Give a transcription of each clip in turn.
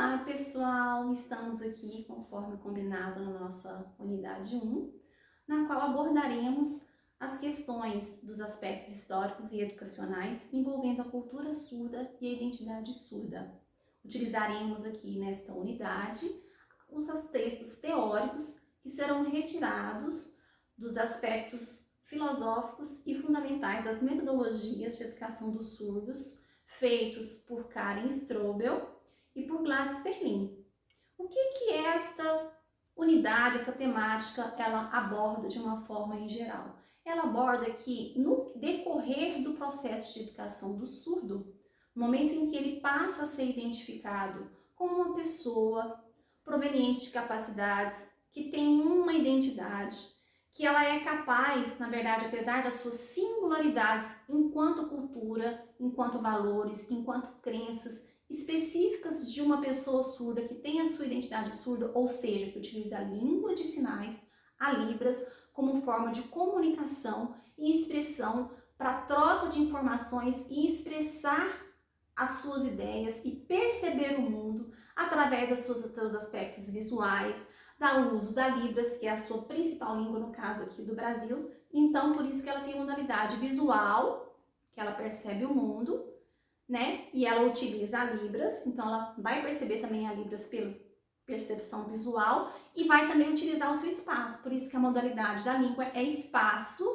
Olá, pessoal! Estamos aqui, conforme combinado, na nossa unidade 1, na qual abordaremos as questões dos aspectos históricos e educacionais envolvendo a cultura surda e a identidade surda. Utilizaremos aqui nesta unidade os textos teóricos que serão retirados dos aspectos filosóficos e fundamentais das metodologias de educação dos surdos, feitos por Karen Strobel e por Gladys Perlin. O que esta unidade, essa temática, ela aborda de uma forma em geral? Ela aborda que no decorrer do processo de educação do surdo, no momento em que ele passa a ser identificado como uma pessoa proveniente de capacidades, que tem uma identidade, que ela é capaz, na verdade, apesar das suas singularidades enquanto cultura, enquanto valores, enquanto crenças específicas de uma pessoa surda que tem a sua identidade surda, ou seja, que utiliza a língua de sinais, a Libras, como forma de comunicação e expressão para troca de informações e expressar as suas ideias e perceber o mundo através dos seus aspectos visuais, do uso da Libras, que é a sua principal língua, no caso aqui do Brasil. Então, por isso que ela tem modalidade visual, que ela percebe o mundo, né? E ela utiliza a Libras, então ela vai perceber também a Libras pela percepção visual e vai também utilizar o seu espaço. Por isso que a modalidade da língua é espaço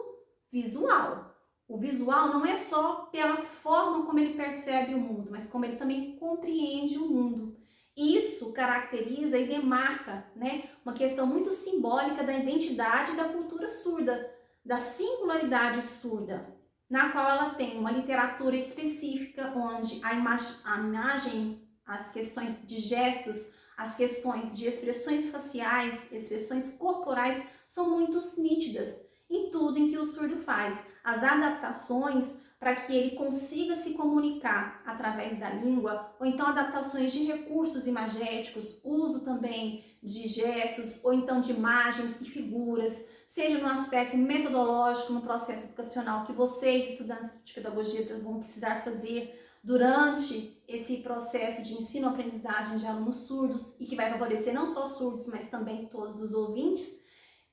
visual. O visual não é só pela forma como ele percebe o mundo, mas como ele também compreende o mundo. Isso caracteriza e demarca, né, uma questão muito simbólica da identidade da cultura surda, da singularidade surda, na qual ela tem uma literatura específica onde a imagem, as questões de gestos, as questões de expressões faciais, expressões corporais são muito nítidas em tudo em que o surdo faz. As adaptações para que ele consiga se comunicar através da língua, ou então adaptações de recursos imagéticos, uso também de gestos, ou então de imagens e figuras, seja no aspecto metodológico, no processo educacional que vocês, estudantes de pedagogia, vão precisar fazer durante esse processo de ensino-aprendizagem de alunos surdos, e que vai favorecer não só os surdos, mas também todos os ouvintes.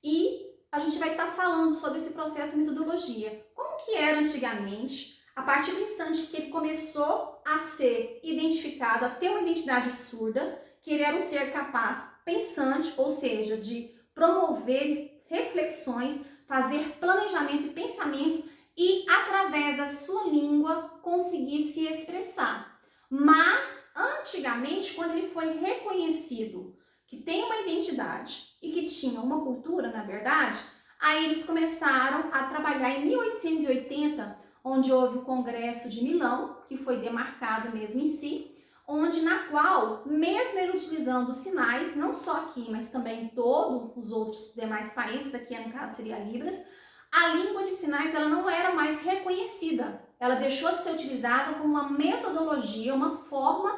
E a gente vai estar falando sobre esse processo de metodologia. Como que era antigamente, a partir do instante que ele começou a ser identificado, a ter uma identidade surda, que ele era um ser capaz, pensante, ou seja, de promover reflexões, fazer planejamento e pensamentos e, através da sua língua, conseguir se expressar. Mas, antigamente, quando ele foi reconhecido que tem uma identidade e que tinha uma cultura, na verdade, aí eles começaram a trabalhar em 1880, onde houve o Congresso de Milão, que foi demarcado mesmo em si, onde na qual, mesmo ele utilizando sinais, não só aqui, mas também em todos os outros demais países, aqui no caso seria Libras, a língua de sinais ela não era mais reconhecida. Ela deixou de ser utilizada como uma metodologia, uma forma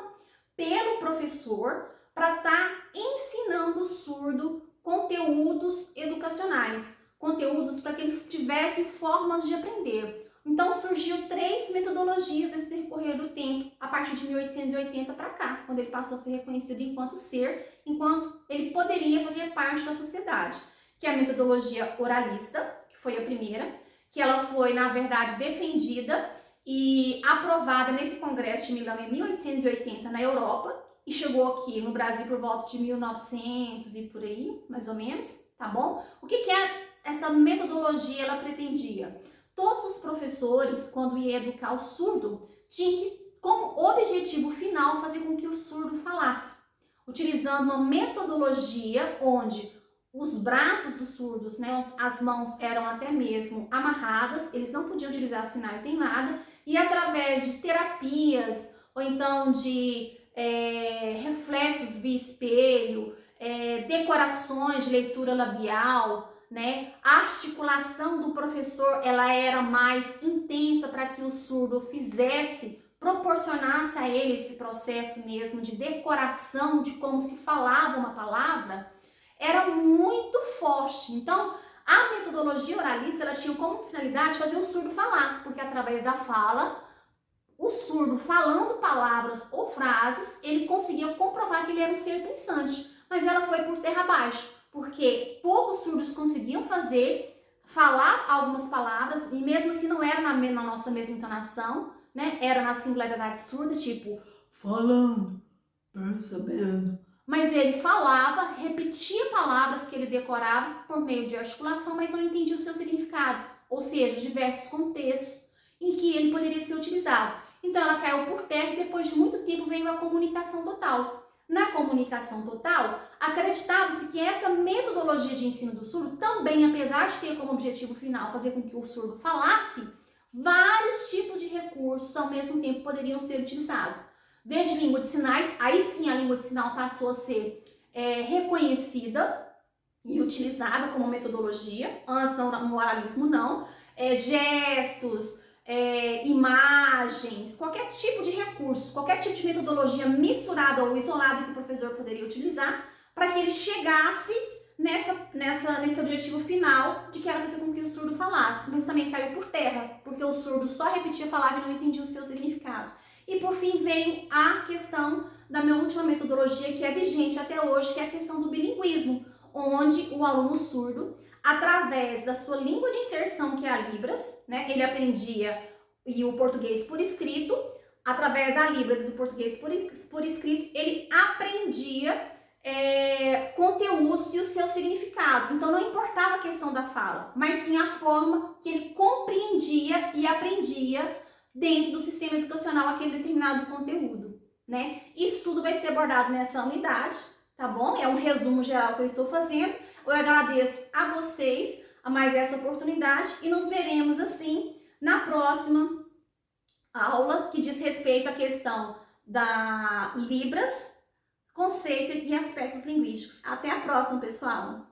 pelo professor para estar ensinando o surdo conteúdos educacionais, conteúdos para que ele tivesse formas de aprender. Então surgiu 3 metodologias nesse decorrer do tempo, a partir de 1880 para cá, quando ele passou a ser reconhecido enquanto ser, enquanto ele poderia fazer parte da sociedade, que é a metodologia oralista, que foi a primeira, que ela foi, na verdade, defendida e aprovada nesse Congresso de Milão em 1880 na Europa, e chegou aqui no Brasil por volta de 1900 e por aí, mais ou menos, tá bom? O que essa metodologia ela pretendia? Todos os professores, quando ia educar o surdo, tinham que, como objetivo final, fazer com que o surdo falasse, utilizando uma metodologia onde os braços dos surdos, né, as mãos eram até mesmo amarradas, eles não podiam utilizar sinais nem nada, e através de terapias, ou então de reflexos via espelho, decorações de leitura labial, né? A articulação do professor ela era mais intensa para que o surdo proporcionasse a ele esse processo mesmo de decoração de como se falava uma palavra, era muito forte. Então, a metodologia oralista ela tinha como finalidade fazer o surdo falar, porque através da fala o surdo falando palavras ou frases, ele conseguia comprovar que ele era um ser pensante, mas ela foi por terra abaixo, porque poucos surdos conseguiam falar algumas palavras, e mesmo assim não era na nossa mesma entonação, né? Era na singularidade surda, tipo, falando, percebendo. Mas ele falava, repetia palavras que ele decorava por meio de articulação, mas não entendia o seu significado, ou seja, diversos contextos em que ele poderia ser utilizado. Então ela caiu por terra e depois de muito tempo veio a comunicação total. Na comunicação total, acreditava-se que essa metodologia de ensino do surdo também, apesar de ter como objetivo final fazer com que o surdo falasse, vários tipos de recursos ao mesmo tempo poderiam ser utilizados. Desde língua de sinais, aí sim a língua de sinal passou a ser reconhecida e utilizada como metodologia, antes no oralismo não, gestos, imagens, qualquer tipo de recurso, qualquer tipo de metodologia misturada ou isolada que o professor poderia utilizar para que ele chegasse nesse objetivo final de que era fazer com que o surdo falasse, mas também caiu por terra, porque o surdo só repetia, falava e não entendia o seu significado. E por fim veio a questão da minha última metodologia, que é vigente até hoje, que é a questão do bilinguismo, onde o aluno surdo, através da sua língua de inserção, que é a Libras, né, ele aprendia o português por escrito, através da Libras e do português por escrito, ele aprendia conteúdos e o seu significado. Então não importava a questão da fala, mas sim a forma que ele compreendia e aprendia dentro do sistema educacional aquele determinado conteúdo, né? Isso tudo vai ser abordado nessa unidade, tá bom? É um resumo geral que eu estou fazendo. Eu agradeço a vocês a mais essa oportunidade e nos veremos assim na próxima aula que diz respeito à questão da Libras, conceito e aspectos linguísticos. Até a próxima, pessoal!